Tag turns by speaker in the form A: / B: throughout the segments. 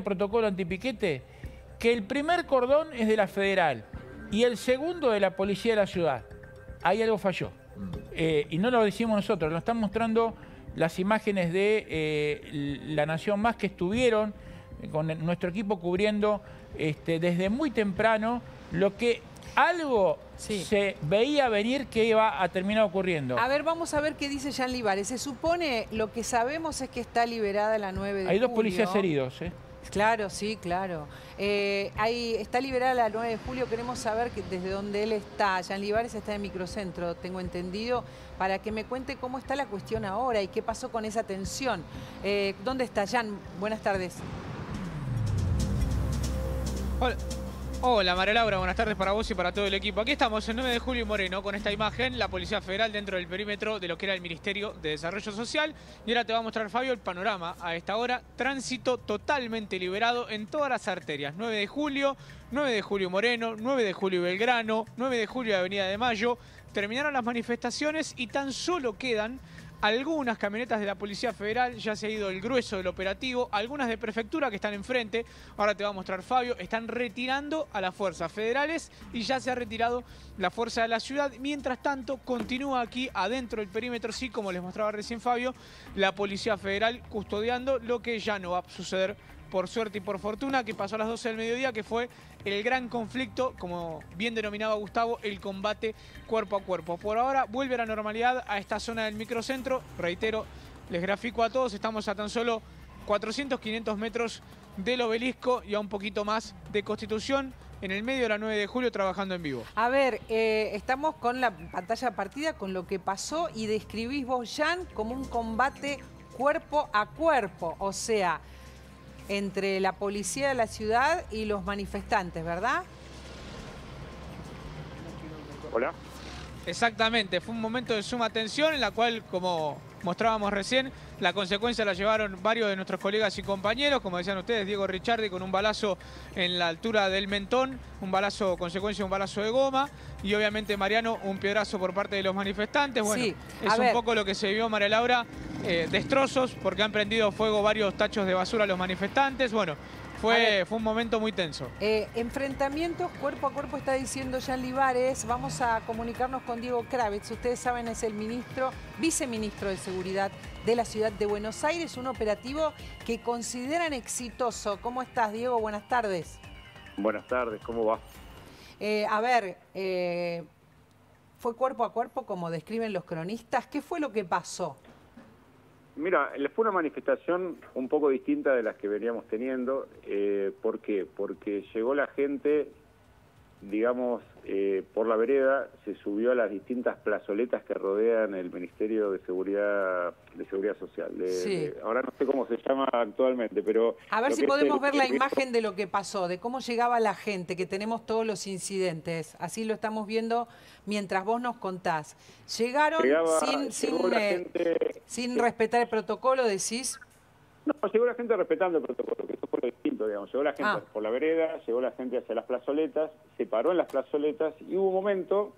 A: protocolo antipiquete que el primer cordón es de la Federal y el segundo de la Policía de la Ciudad. Ahí algo falló. Y no lo decimos nosotros, lo están mostrando las imágenes de La Nación Más, que estuvieron con nuestro equipo cubriendo desde muy temprano lo que algo se veía venir que iba a terminar ocurriendo.
B: A ver, vamos a ver qué dice Jean Libares. Se supone, lo que sabemos es que está liberada la 9 de julio.
A: Hay 2 policías heridos,
B: Claro, sí, claro. Está liberada la 9 de julio. Queremos saber desde dónde él está. Jean Libares está en Microcentro, tengo entendido, para que me cuente cómo está la cuestión ahora y qué pasó con esa tensión. ¿Dónde está, Jean? Buenas tardes.
C: Hola María Laura, buenas tardes para vos y para todo el equipo. Aquí estamos en 9 de julio y Moreno con esta imagen, la Policía Federal dentro del perímetro de lo que era el Ministerio de Desarrollo Social. Y ahora te va a mostrar, Fabio, el panorama a esta hora. Tránsito totalmente liberado en todas las arterias. 9 de julio Moreno, 9 de julio Belgrano, 9 de julio Avenida de Mayo. Terminaron las manifestaciones y tan solo quedan algunas camionetas de la Policía Federal. Ya se ha ido el grueso del operativo, algunas de prefectura que están enfrente. Ahora te va a mostrar, Fabio, están retirando a las fuerzas federales y ya se ha retirado la fuerza de la ciudad. Mientras tanto, continúa aquí adentro del perímetro, sí, como les mostraba recién Fabio, la Policía Federal custodiando lo que ya no va a suceder, por suerte y por fortuna, que pasó a las 12 del mediodía, que fue el gran conflicto, como bien denominaba Gustavo, el combate cuerpo a cuerpo. Por ahora vuelve a la normalidad a esta zona del microcentro. Reitero, les grafico a todos, estamos a tan solo 400, 500 metros del Obelisco y a un poquito más de Constitución, en el medio de la 9 de julio, trabajando en vivo.
B: A ver, estamos con la pantalla partida con lo que pasó y describís vos, Jean, como un combate cuerpo a cuerpo, o sea, entre la policía de la ciudad y los manifestantes, ¿verdad?
D: Hola.
C: Exactamente, fue un momento de suma tensión en la cual, como mostrábamos recién, la consecuencia la llevaron varios de nuestros colegas y compañeros, como decían ustedes, Diego Ricciardi con un balazo en la altura del mentón, un balazo, consecuencia un balazo de goma, y obviamente Mariano, un piedrazo por parte de los manifestantes. Bueno, sí, es un poco lo que se vio, María Laura, destrozos, porque han prendido fuego varios tachos de basura a los manifestantes. Bueno, fue un momento muy tenso.
B: Enfrentamientos cuerpo a cuerpo, está diciendo Jean Libares. Vamos a comunicarnos con Diego Kravetz. Ustedes saben, es el viceministro de Seguridad de la ciudad de Buenos Aires. Un operativo que consideran exitoso. ¿Cómo estás, Diego? Buenas tardes.
D: Buenas tardes, ¿cómo va?
B: ¿Fue cuerpo a cuerpo como describen los cronistas? ¿Qué fue lo que pasó?
D: Mira, fue una manifestación un poco distinta de las que veníamos teniendo. ¿Por qué? Porque llegó la gente, digamos, por la vereda, se subió a las distintas plazoletas que rodean el Ministerio de Seguridad Social. Ahora no sé cómo se llama actualmente, pero...
B: A ver si podemos ver la imagen de lo que pasó, de cómo llegaba la gente, que tenemos todos los incidentes. Así lo estamos viendo mientras vos nos contás. Llegaron sin respetar el protocolo, decís...
D: No, llegó la gente respetando el protocolo, que eso fue lo distinto, digamos. Llegó la gente por la vereda, llegó la gente hacia las plazoletas, se paró en las plazoletas y hubo un momento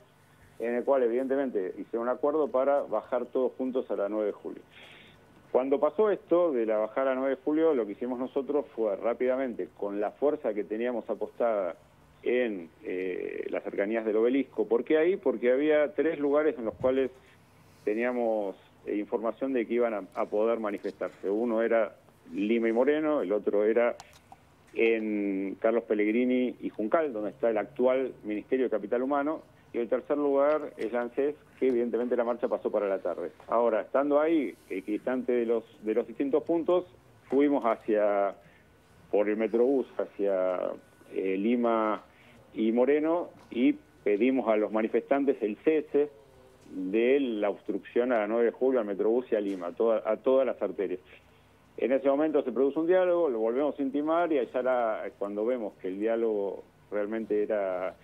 D: en el cual, evidentemente, hicieron un acuerdo para bajar todos juntos a la 9 de julio. Cuando pasó esto de la bajada a la 9 de julio, lo que hicimos nosotros fue rápidamente, con la fuerza que teníamos apostada en las cercanías del Obelisco. ¿Por qué ahí? Porque había 3 lugares en los cuales teníamos información de que iban a poder manifestarse. Uno era Lima y Moreno, el otro era en Carlos Pellegrini y Juncal, donde está el actual Ministerio de Capital Humano, y el tercer lugar es la ANSES, que evidentemente la marcha pasó para la tarde. Ahora, estando ahí, equidistante de los distintos puntos, fuimos por el Metrobús hacia Lima y Moreno y pedimos a los manifestantes el cese de la obstrucción a la 9 de julio, al Metrobús y a Lima, a todas las arterias. En ese momento se produce un diálogo, lo volvemos a intimar y allá cuando vemos que el diálogo realmente era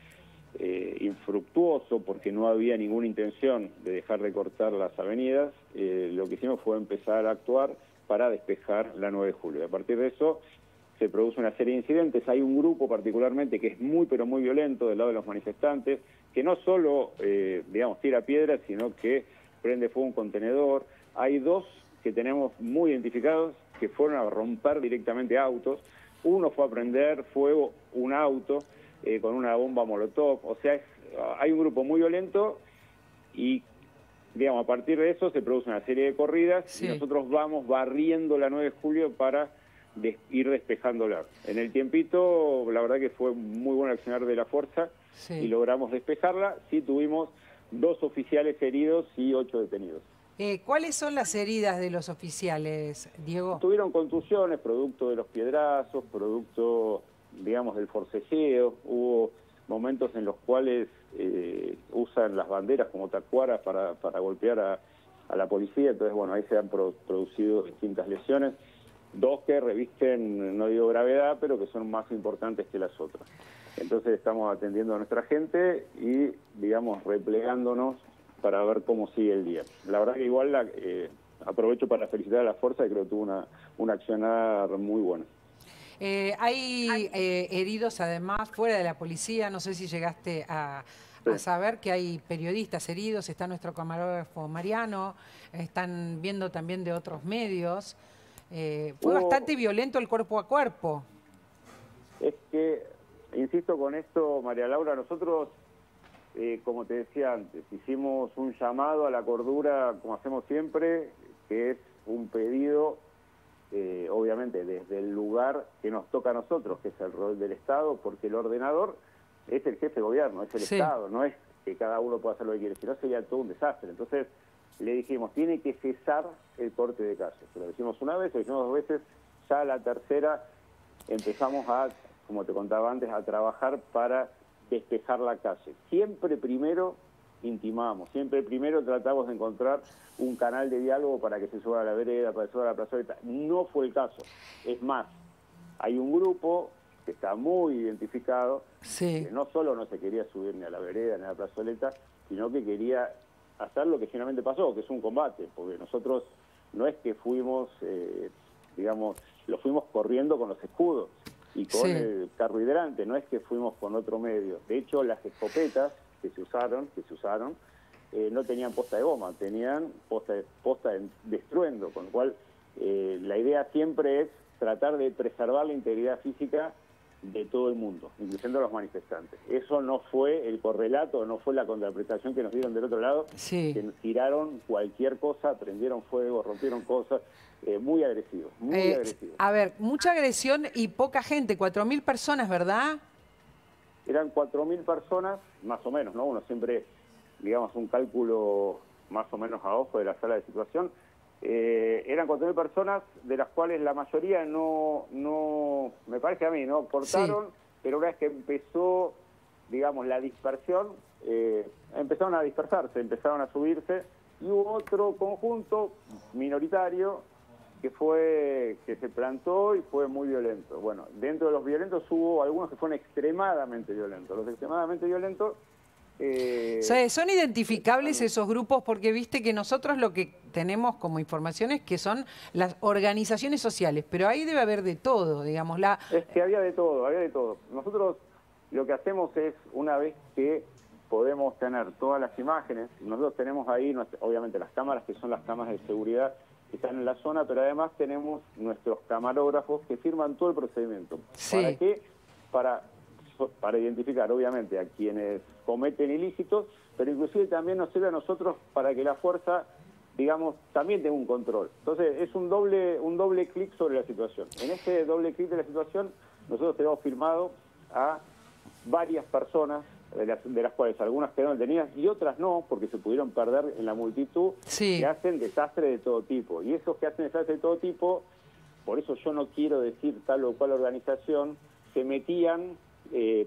D: infructuoso porque no había ninguna intención de dejar de cortar las avenidas, lo que hicimos fue empezar a actuar para despejar la 9 de julio. A partir de eso se produce una serie de incidentes. Hay un grupo particularmente que es muy pero muy violento del lado de los manifestantes, que no solo, digamos, tira piedras, sino que prende fuego un contenedor. Hay 2 que tenemos muy identificados, que fueron a romper directamente autos. uno fue a prender fuego un auto con una bomba molotov. O sea, hay un grupo muy violento y, digamos, a partir de eso se produce una serie de corridas y nosotros vamos barriendo la 9 de julio para ir despejándola. En el tiempito, la verdad que fue muy buen accionar de la fuerza y logramos despejarla. Sí tuvimos 2 oficiales heridos y 8 detenidos.
B: ¿Cuáles son las heridas de los oficiales, Diego?
D: Tuvieron contusiones, producto de los piedrazos, producto, digamos, del forcejeo. Hubo momentos en los cuales usan las banderas como tacuaras para golpear a la policía. Entonces, bueno, ahí se han producido distintas lesiones. 2 que revisten, no digo gravedad, pero que son más importantes que las otras. Entonces estamos atendiendo a nuestra gente y, digamos, replegándonos para ver cómo sigue el día. La verdad que igual aprovecho para felicitar a la fuerza, que creo que tuvo una accionar muy buena.
B: Hay heridos además fuera de la policía, no sé si llegaste a saber que hay periodistas heridos, está nuestro camarógrafo Mariano, están viendo también de otros medios. Fue bastante violento el cuerpo a cuerpo.
D: Es que, insisto con esto, María Laura, nosotros, como te decía antes, hicimos un llamado a la cordura, como hacemos siempre, que es un pedido, obviamente, desde el lugar que nos toca a nosotros, que es el rol del Estado, porque el ordenador es el jefe de gobierno, es el Estado, no es que cada uno pueda hacer lo que quiere, si no sería todo un desastre. Entonces, le dijimos, tiene que cesar el corte de calle. Se lo dijimos una vez, lo dijimos 2 veces, ya a la tercera empezamos a, como te contaba antes, a trabajar para despejar la calle. Siempre primero intimamos, siempre primero tratamos de encontrar un canal de diálogo para que se suba a la vereda, para que se suba a la plazoleta. No fue el caso. Es más, hay un grupo que está muy identificado, que no solo no se quería subir ni a la vereda ni a la plazoleta, sino que quería hacer lo que finalmente pasó, que es un combate, porque nosotros no es que fuimos, digamos, lo fuimos corriendo con los escudos y con el carro hidrante, no es que fuimos con otro medio. De hecho, las escopetas que se usaron, no tenían posta de goma, tenían posta de destruendo, con lo cual la idea siempre es tratar de preservar la integridad física de todo el mundo, incluyendo a los manifestantes. Eso no fue el correlato, no fue la contraprestación que nos dieron del otro lado, que nos tiraron cualquier cosa, prendieron fuego, rompieron cosas, muy agresivos, muy agresivos.
B: A ver, mucha agresión y poca gente, 4.000 personas, ¿verdad?
D: Eran 4.000 personas, más o menos, ¿no? Uno siempre, digamos, un cálculo más o menos a ojo de la sala de situación. Eran 4.000 personas, de las cuales la mayoría no, me parece a mí, no cortaron, pero una vez que empezó, digamos, la dispersión, empezaron a dispersarse, empezaron a subirse, y hubo otro conjunto minoritario que se plantó y fue muy violento. Bueno, dentro de los violentos hubo algunos que fueron extremadamente violentos. Los extremadamente violentos...
B: ¿Son identificables esos grupos? Porque viste que nosotros lo que tenemos como información es que son las organizaciones sociales, pero ahí debe haber de todo, digamos.
D: Es que había de todo, había de todo. Nosotros lo que hacemos es, una vez que podemos tener todas las imágenes, nosotros tenemos ahí, obviamente, las cámaras, que son las cámaras de seguridad que están en la zona, pero además tenemos nuestros camarógrafos que firman todo el procedimiento. ¿Para qué? Para identificar, obviamente, a quienes cometen ilícitos, pero inclusive también nos sirve a nosotros para que la fuerza, digamos, también tenga un control. Entonces, es un doble clic sobre la situación. En ese doble clic de la situación, nosotros tenemos firmado a varias personas, de las cuales algunas quedaron detenidas y otras no, porque se pudieron perder en la multitud, que hacen desastre de todo tipo. Y esos que hacen desastre de todo tipo, por eso yo no quiero decir tal o cual organización, se metían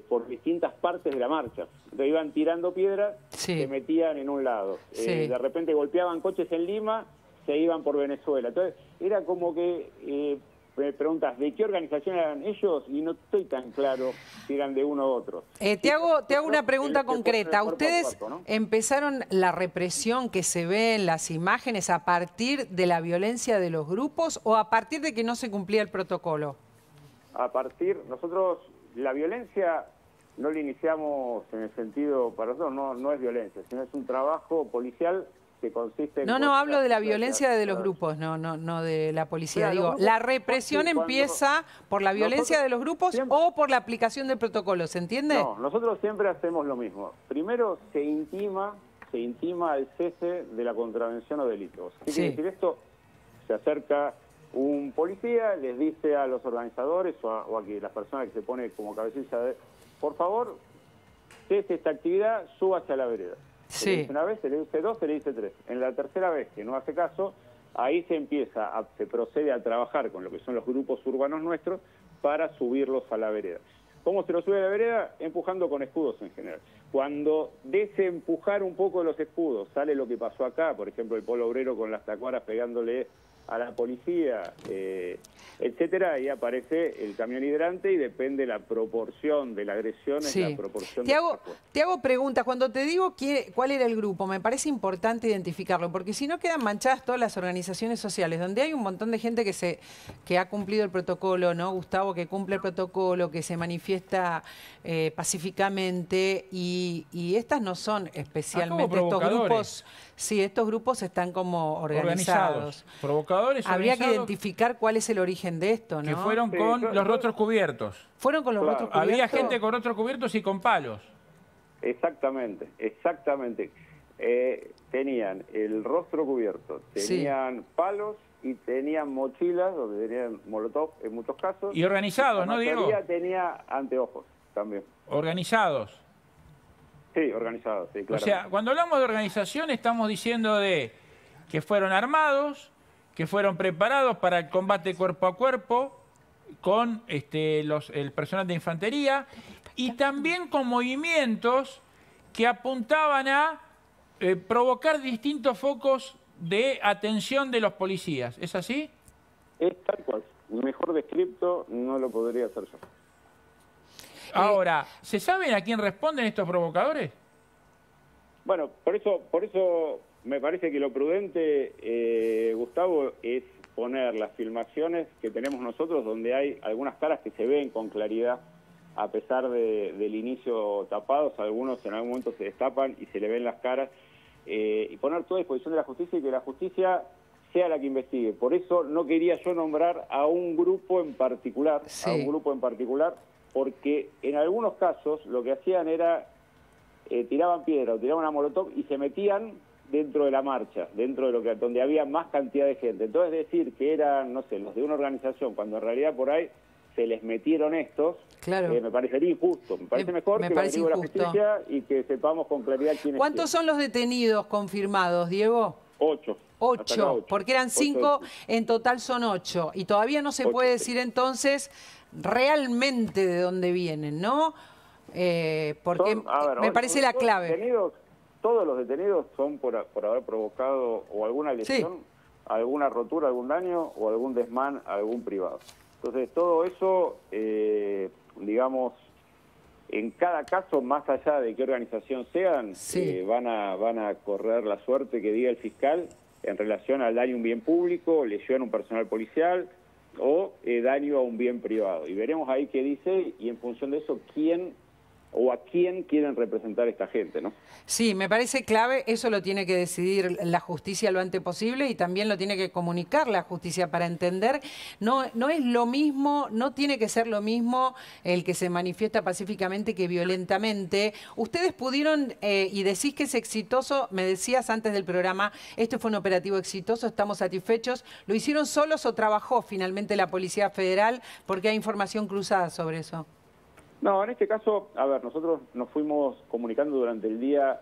D: por distintas partes de la marcha. Entonces iban tirando piedras, se metían en un lado. De repente golpeaban coches en Lima, se iban por Venezuela. Entonces era como que me preguntas, ¿de qué organización eran ellos? Y no estoy tan claro si eran de uno u otro.
B: Te hago una pregunta concreta. ¿Ustedes empezaron la represión que se ve en las imágenes a partir de la violencia de los grupos o a partir de que no se cumplía el protocolo?
D: Nosotros la violencia no la iniciamos en el sentido, para nosotros no es violencia, sino es un trabajo policial que consiste en...
B: No, hablo de la violencia de los grupos, no de la policía. Digo, la represión empieza por la violencia de los grupos o por la aplicación del protocolo, ¿se entiende?
D: No, nosotros siempre hacemos lo mismo. Primero se intima al cese de la contravención o delitos. ¿Qué quiere decir esto? Se acerca un policía, les dice a los organizadores o a las personas que se pone como cabecilla de, por favor, cese esta actividad, súbase a la vereda. Se le dice una vez, se le dice dos, se le dice tres. En la tercera vez que no hace caso, ahí se procede a trabajar con lo que son los grupos urbanos nuestros para subirlos a la vereda. ¿Cómo se los sube a la vereda? Empujando con escudos en general. Cuando desempujar un poco los escudos, sale lo que pasó acá, por ejemplo, el Polo Obrero con las tacuaras pegándole a la policía, etcétera, ahí aparece el camión hidrante y depende la proporción de la agresión, es la proporción
B: te hago preguntas. Cuando te digo cuál era el grupo, me parece importante identificarlo, porque si no quedan manchadas todas las organizaciones sociales, donde hay un montón de gente que ha cumplido el protocolo, ¿no, Gustavo? Que cumple el protocolo, que se manifiesta pacíficamente, y estas no son especialmente estos grupos. Sí, estos grupos están como organizados.
A: Provocadores
B: Habría que identificar cuál es el origen de esto, ¿no?
A: Que fueron con los rostros cubiertos.
B: Fueron con los rostros cubiertos.
A: Había gente con rostros cubiertos y con palos.
D: Exactamente. Tenían el rostro cubierto, tenían palos y tenían mochilas donde tenían molotov en muchos casos.
A: Y organizados, ¿no, Diego?
D: La mayoría tenía anteojos también.
A: Organizados.
D: Sí, organizados, sí, claro.
A: O sea, cuando hablamos de organización estamos diciendo de que fueron armados, que fueron preparados para el combate cuerpo a cuerpo con el personal de infantería y también con movimientos que apuntaban a provocar distintos focos de atención de los policías. ¿Es así?
D: Es tal cual. Mejor descripto no lo podría hacer yo.
A: Ahora, ¿se saben a quién responden estos provocadores?
D: Bueno, por eso me parece que lo prudente, Gustavo, es poner las filmaciones que tenemos nosotros, donde hay algunas caras que se ven con claridad, a pesar del inicio tapados, algunos en algún momento se destapan y se le ven las caras, y poner todo a disposición de la justicia y que la justicia sea la que investigue. Por eso no quería yo nombrar a un grupo en particular, porque en algunos casos lo que hacían era tiraban piedra o tiraban una molotov y se metían dentro de la marcha, dentro de donde había más cantidad de gente. Entonces decir que eran, no sé, los de una organización, cuando en realidad por ahí se les metieron estos, me parecería injusto. Me parece mejor que lo averigüe la justicia y que sepamos con claridad quiénes.
B: ¿Cuántos son los detenidos confirmados, Diego?
D: 8.
B: 8, porque eran 5, en total son 8. Y todavía no se puede decir entonces realmente de dónde vienen, ¿no? Porque me parece la clave.
D: Todos los detenidos son por haber provocado o alguna lesión, alguna rotura, algún daño o algún desmán a algún privado. Entonces todo eso, digamos, en cada caso, más allá de qué organización sean, van a correr la suerte que diga el fiscal en relación al daño a un bien público, lesión a un personal policial o daño a un bien privado. Y veremos ahí qué dice y en función de eso quién o a quién quieren representar esta gente, ¿no?
B: Sí, me parece clave, eso lo tiene que decidir la justicia lo antes posible y también lo tiene que comunicar la justicia para entender. No es lo mismo, no tiene que ser lo mismo el que se manifiesta pacíficamente que violentamente. Ustedes pudieron, y decís que es exitoso, me decías antes del programa, este fue un operativo exitoso, estamos satisfechos. ¿Lo hicieron solos o trabajó finalmente la Policía Federal? Porque hay información cruzada sobre eso.
D: No, en este caso, a ver, nosotros nos fuimos comunicando durante el día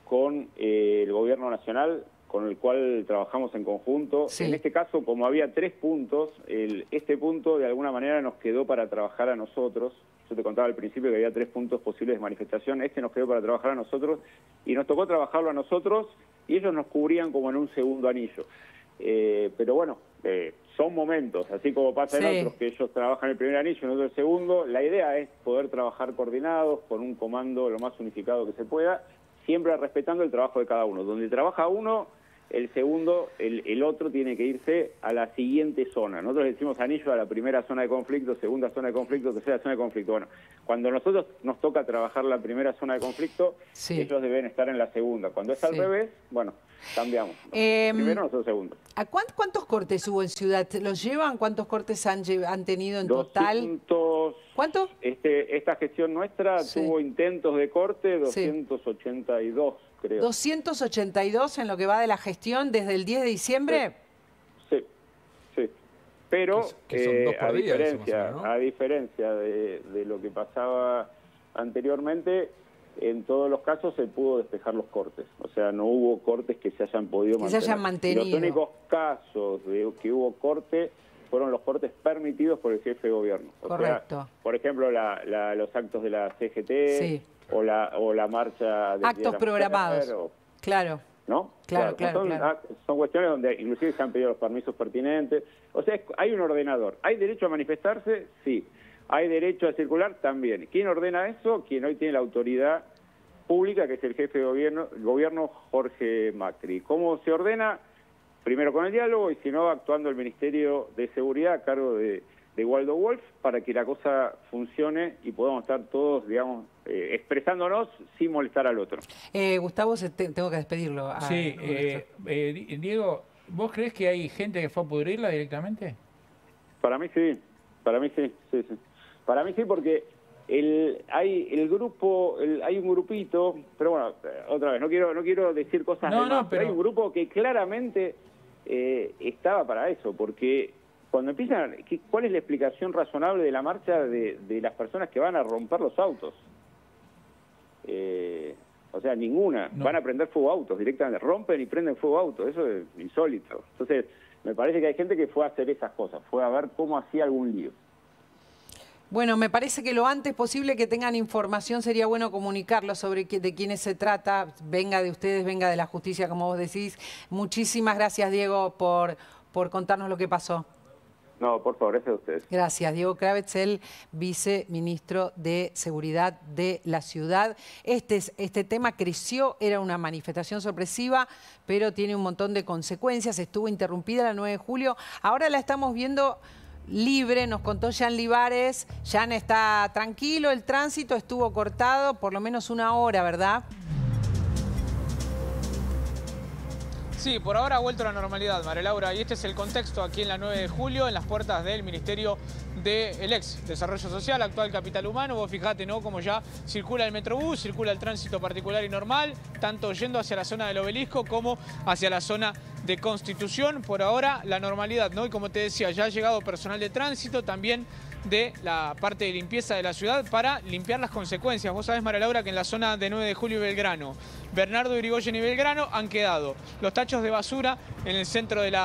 D: con el Gobierno Nacional, con el cual trabajamos en conjunto. En este caso, como había 3 puntos, este punto de alguna manera nos quedó para trabajar a nosotros. Yo te contaba al principio que había 3 puntos posibles de manifestación. Este nos quedó para trabajar a nosotros y nos tocó trabajarlo a nosotros y ellos nos cubrían como en un segundo anillo. Pero bueno, son momentos, así como pasa en otros, que ellos trabajan el primer anillo y nosotros el segundo. La idea es poder trabajar coordinados, con un comando lo más unificado que se pueda, siempre respetando el trabajo de cada uno. Donde trabaja uno, el segundo, el otro tiene que irse a la siguiente zona. Nosotros le decimos anillo a la primera zona de conflicto, segunda zona de conflicto, tercera zona de conflicto. Bueno, cuando nosotros nos toca trabajar la primera zona de conflicto,
B: sí,
D: ellos deben estar en la segunda. Cuando es al revés, bueno, cambiamos. Primero, nosotros segundo.
B: ¿Cuántos cortes hubo en Ciudad? ¿Los llevan? ¿Cuántos cortes han tenido en total? ¿Cuánto?
D: Esta gestión nuestra tuvo intentos de corte, 282, creo.
B: 282 en lo que va de la gestión desde el 10 de diciembre.
D: Sí. Pero
E: que son 2 por día,
D: a diferencia de lo que pasaba anteriormente, en todos los casos se pudo despejar los cortes. O sea, no hubo cortes que se hayan podido mantener.
B: Se hayan mantenido.
D: Los únicos casos de que hubo corte fueron los cortes permitidos por el jefe de gobierno.
B: Correcto.
D: O sea, por ejemplo, los actos de la CGT o la marcha de
B: actos programados.
D: Claro. ¿No?
B: Claro.
D: Son cuestiones donde inclusive se han pedido los permisos pertinentes. O sea, hay un ordenador. ¿Hay derecho a manifestarse? Sí. ¿Hay derecho a circular? También. ¿Quién ordena eso? Quien hoy tiene la autoridad pública, que es el jefe de gobierno Jorge Macri. ¿Cómo se ordena? Primero con el diálogo y si no, actuando el Ministerio de Seguridad a cargo de Waldo Wolf para que la cosa funcione y podamos estar todos, digamos, expresándonos sin molestar al otro.
B: Gustavo, tengo que despedirlo.
A: Sí, Diego, ¿vos crees que hay gente que fue a pudrirla directamente?
D: Para mí sí. Para mí sí. Para mí sí, porque hay un grupito, pero bueno, otra vez, no quiero decir cosas pero hay un grupo que claramente estaba para eso, porque cuando empiezan, ¿cuál es la explicación razonable de la marcha de las personas que van a romper los autos? O sea, ninguna. Van a prender fuego autos directamente, rompen y prenden fuego autos, eso es insólito. Entonces, me parece que hay gente que fue a hacer esas cosas, fue a ver cómo hacía algún lío.
B: Bueno, me parece que lo antes posible que tengan información sería bueno comunicarlo sobre de quiénes se trata, venga de ustedes, venga de la justicia, como vos decís. Muchísimas gracias, Diego, por contarnos lo que pasó.
D: No, por favor, gracias a ustedes.
B: Gracias, Diego Kravetz, el viceministro de Seguridad de la ciudad. Este tema creció, era una manifestación sorpresiva, pero tiene un montón de consecuencias. Estuvo interrumpida la 9 de julio. Ahora la estamos viendo libre, nos contó Jan Libares. Jan está tranquilo, el tránsito estuvo cortado por lo menos 1 hora, ¿verdad?
C: Sí, por ahora ha vuelto a la normalidad, María Laura, y este es el contexto aquí en la 9 de julio, en las puertas del Ministerio del ex Desarrollo Social, actual Capital Humano. Vos fijate, ¿no?, como ya circula el Metrobús, circula el tránsito particular y normal, tanto yendo hacia la zona del Obelisco como hacia la zona de Constitución. Por ahora, la normalidad, ¿no? Y como te decía, ya ha llegado personal de tránsito, también de la parte de limpieza de la ciudad para limpiar las consecuencias. Vos sabés, María Laura, que en la zona de 9 de julio y Belgrano, Bernardo Irigoyen y Belgrano, han quedado los tachos de basura en el centro del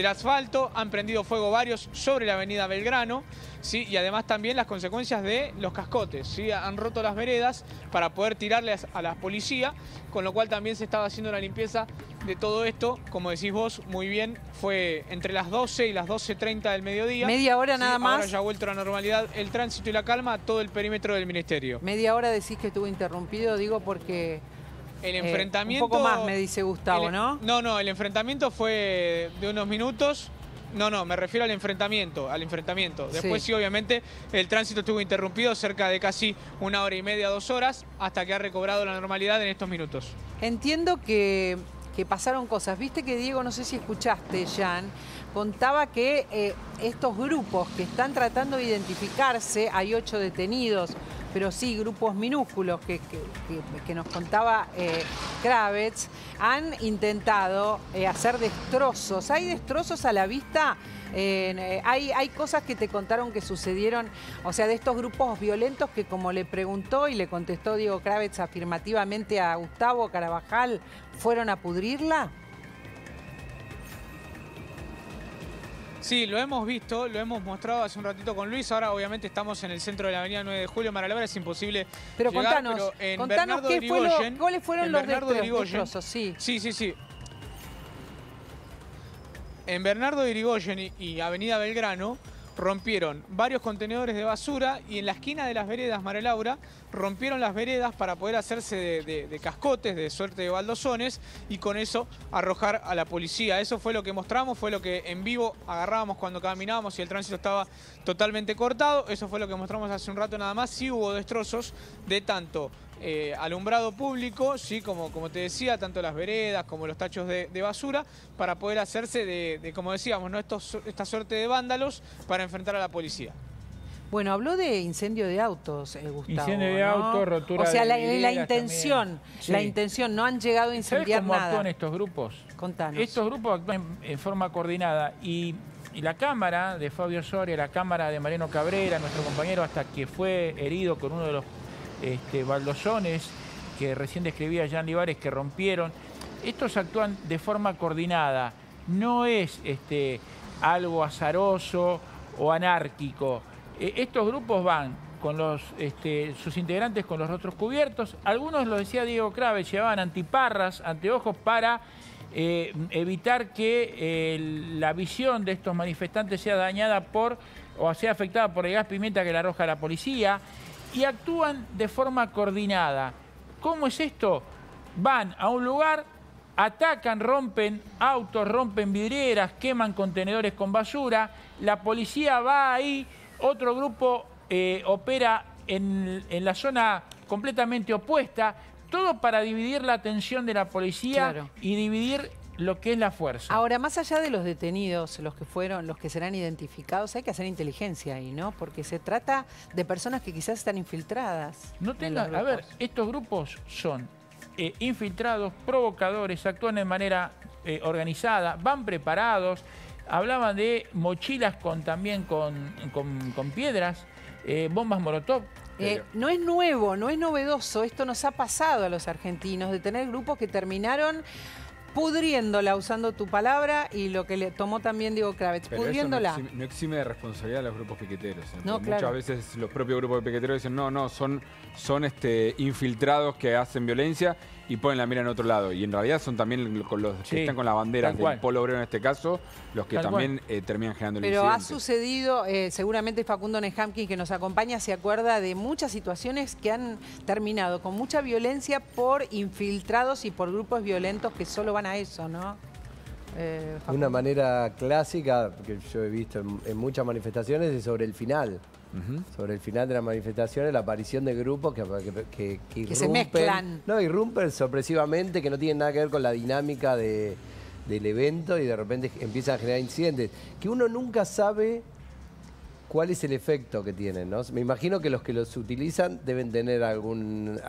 C: asfalto, han prendido fuego varios sobre la avenida Belgrano, ¿sí? Y además también las consecuencias de los cascotes, ¿sí? Han roto las veredas para poder tirarles a la policía, con lo cual también se estaba haciendo la limpieza de todo esto. Como decís vos muy bien, fue entre las 12 y las 12:30 del mediodía.
B: Media hora nada más.
C: Ahora ya ha vuelto a la normalidad el tránsito y la calma a todo el perímetro del Ministerio.
B: Media hora decís que estuvo interrumpido, digo porque...
C: El enfrentamiento...
B: un poco más, me dice Gustavo, ¿no?
C: No, el enfrentamiento fue de unos minutos. No, me refiero al enfrentamiento. Después sí, obviamente, el tránsito estuvo interrumpido cerca de casi 1 hora y media, 2 horas, hasta que ha recobrado la normalidad en estos minutos.
B: Entiendo que pasaron cosas. Viste que Diego, no sé si escuchaste, Jan, contaba que estos grupos que están tratando de identificarse, hay 8 detenidos, pero sí grupos minúsculos que nos contaba Kravetz, han intentado hacer destrozos. ¿Hay destrozos a la vista? Hay cosas que te contaron que sucedieron, o sea, de estos grupos violentos que, como le preguntó y le contestó Diego Kravetz afirmativamente a Gustavo Carabajal, ¿fueron a pudrirla?
C: Sí, lo hemos visto, lo hemos mostrado hace un ratito con Luis. Ahora obviamente estamos en el centro de la avenida 9 de julio. María Laura, es imposible
B: pero
C: llegar,
B: contanos cuáles fueron los destrozos. Sí.
C: En Bernardo de Irigoyen y avenida Belgrano rompieron varios contenedores de basura y en la esquina de las veredas, María Laura, rompieron las veredas para poder hacerse de cascotes, de suerte de baldosones, y con eso arrojar a la policía. Eso fue lo que mostramos, fue lo que en vivo agarrábamos cuando caminábamos y el tránsito estaba totalmente cortado. Eso fue lo que mostramos hace un rato nada más. Sí hubo destrozos de tanto alumbrado público, sí, como te decía, tanto las veredas como los tachos de basura, para poder hacerse como decíamos, ¿no? Esta suerte de vándalos para enfrentar a la policía.
B: Bueno, habló de incendio de autos, Gustavo.
A: Incendio de autos, rotura
B: de... O sea, la
A: intención,
B: sí. La intención, no han llegado a incendiar
A: cómo
B: nada.
A: actúan estos grupos?
B: Contanos.
A: Estos grupos actúan en forma coordinada y la cámara de Fabio Soria, la cámara de Mariano Cabrera, nuestro compañero, hasta que fue herido con uno de los baldosones que recién describía Jean Libares, que rompieron. Estos actúan de forma coordinada, no es algo azaroso o anárquico. Estos grupos van con sus integrantes con los rostros cubiertos. Algunos, lo decía Diego Crave, llevaban antiparras, anteojos para evitar que la visión de estos manifestantes sea dañada o sea afectada por el gas pimienta que le arroja la policía. Y actúan de forma coordinada. ¿Cómo es esto? Van a un lugar, atacan, rompen autos, rompen vidrieras, queman contenedores con basura, la policía va ahí, otro grupo opera en la zona completamente opuesta, todo para dividir la atención de la policía, claro, y dividir lo que es la fuerza.
B: Ahora, más allá de los detenidos, los que serán identificados, hay que hacer inteligencia ahí, ¿no? Porque se trata de personas que quizás están infiltradas.
A: A ver, estos grupos son infiltrados, provocadores, actúan de manera organizada, van preparados. Hablaban de mochilas también con piedras, bombas molotov.
B: No es nuevo, no es novedoso. Esto nos ha pasado a los argentinos, de tener grupos que terminaron pudriéndola, usando tu palabra, y lo que le tomó también Diego Kravetz, pudriéndola.
E: Eso no exime de responsabilidad a los grupos piqueteros.
B: No, claro.
E: Muchas veces los propios grupos de piqueteros dicen, no, son infiltrados que hacen violencia y ponen la mira en otro lado. Y en realidad son también los que están con la bandera del Polo Obrero en este caso, los que también terminan generando el incidente.
B: Pero ha sucedido, seguramente Facundo Nehamkin, que nos acompaña, se acuerda de muchas situaciones que han terminado con mucha violencia por infiltrados y por grupos violentos que solo van a eso, ¿no?
F: Una manera clásica que yo he visto en muchas manifestaciones es sobre el final. Sobre el final de las manifestaciones, la aparición de grupos que irrumpen,
B: se mezclan.
F: No, irrumpen sorpresivamente, que no tienen nada que ver con la dinámica del evento, y de repente empiezan a generar incidentes que uno nunca sabe cuál es el efecto que tienen, ¿no? Me imagino que los utilizan deben tener algún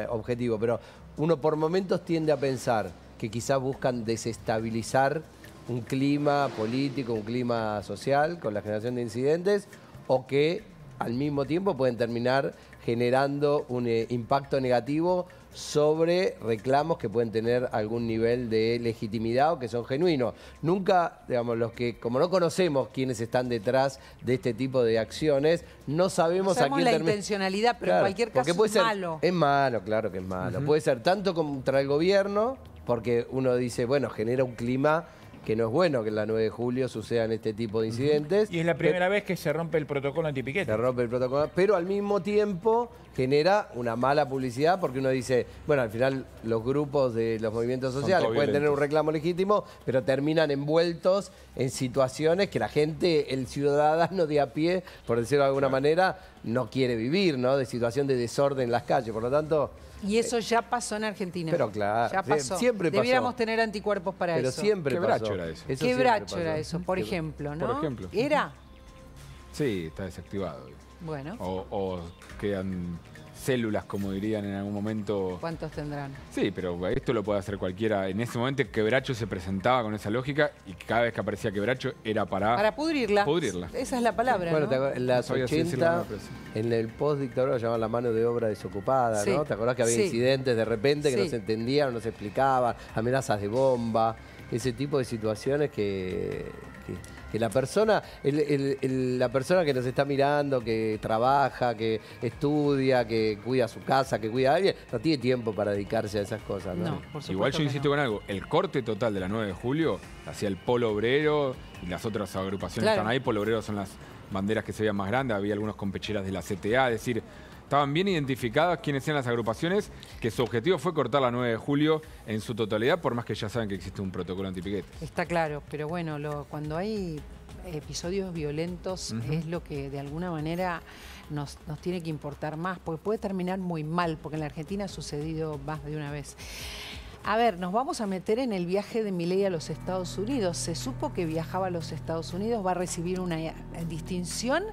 F: objetivo, pero uno por momentos tiende a pensar que quizás buscan desestabilizar un clima político, un clima social con la generación de incidentes, o que al mismo tiempo pueden terminar generando un impacto negativo sobre reclamos que pueden tener algún nivel de legitimidad o que son genuinos. Nunca, digamos, como no conocemos quiénes están detrás de este tipo de acciones, no sabemos a quién
B: la intencionalidad, pero en cualquier caso es malo.
F: Es malo, claro que es malo. Puede ser tanto contra el gobierno, porque uno dice, bueno, genera un clima que no es bueno que en la 9 de julio sucedan este tipo de incidentes.
A: Y es la primera vez que se rompe el protocolo antipiquete.
F: Se rompe el protocolo, pero al mismo tiempo genera una mala publicidad, porque uno dice, bueno, al final los grupos de los movimientos sociales pueden tener un reclamo legítimo, pero terminan envueltos en situaciones que la gente, el ciudadano de a pie, por decirlo de alguna manera, no quiere vivir, ¿no? De situación de desorden en las calles. Por lo tanto...
B: Y eso ya pasó en Argentina.
F: Pero claro,
B: ya pasó.
F: Siempre pasó.
B: Debiéramos tener anticuerpos para
F: pero
B: eso.
F: Pero siempre
E: pasó.
F: Quebracho
E: era eso.
B: Quebracho era eso, por ejemplo, ¿no?
E: Por ejemplo.
B: ¿Era?
E: Sí, está desactivado.
B: Bueno.
E: O quedan células, como dirían en algún momento.
B: ¿Cuántos tendrán?
E: Sí, pero esto lo puede hacer cualquiera. En ese momento Quebracho se presentaba con esa lógica, y cada vez que aparecía Quebracho era para
B: pudrirla.
E: Pudrirla.
B: Esa es la palabra,
F: bueno,
B: ¿no?
F: En las 80, en el post-dictadura lo llamaban la mano de obra desocupada, ¿no? ¿Te acordás que había incidentes de repente que no se entendían, no se explicaban, amenazas de bomba, ese tipo de situaciones que la persona, la persona que nos está mirando, que trabaja, que estudia, que cuida su casa, que cuida a alguien, no tiene tiempo para dedicarse a esas cosas, ¿no?
B: No, por supuesto.
E: Igual yo insisto con algo, el corte total de la 9 de julio hacia el Polo Obrero y las otras agrupaciones que están ahí. Polo Obrero son banderas que se veían más grandes, había algunos con pecheras de la CTA, es decir, estaban bien identificadas quiénes eran las agrupaciones, que su objetivo fue cortar la 9 de julio en su totalidad, por más que ya saben que existe un protocolo antipiquete.
B: Está claro, pero bueno, cuando hay episodios violentos es lo que de alguna manera nos tiene que importar más, porque puede terminar muy mal, porque en la Argentina ha sucedido más de una vez. A ver, nos vamos a meter en el viaje de Milei a los Estados Unidos. Se supo que viajaba a los Estados Unidos, va a recibir una distinción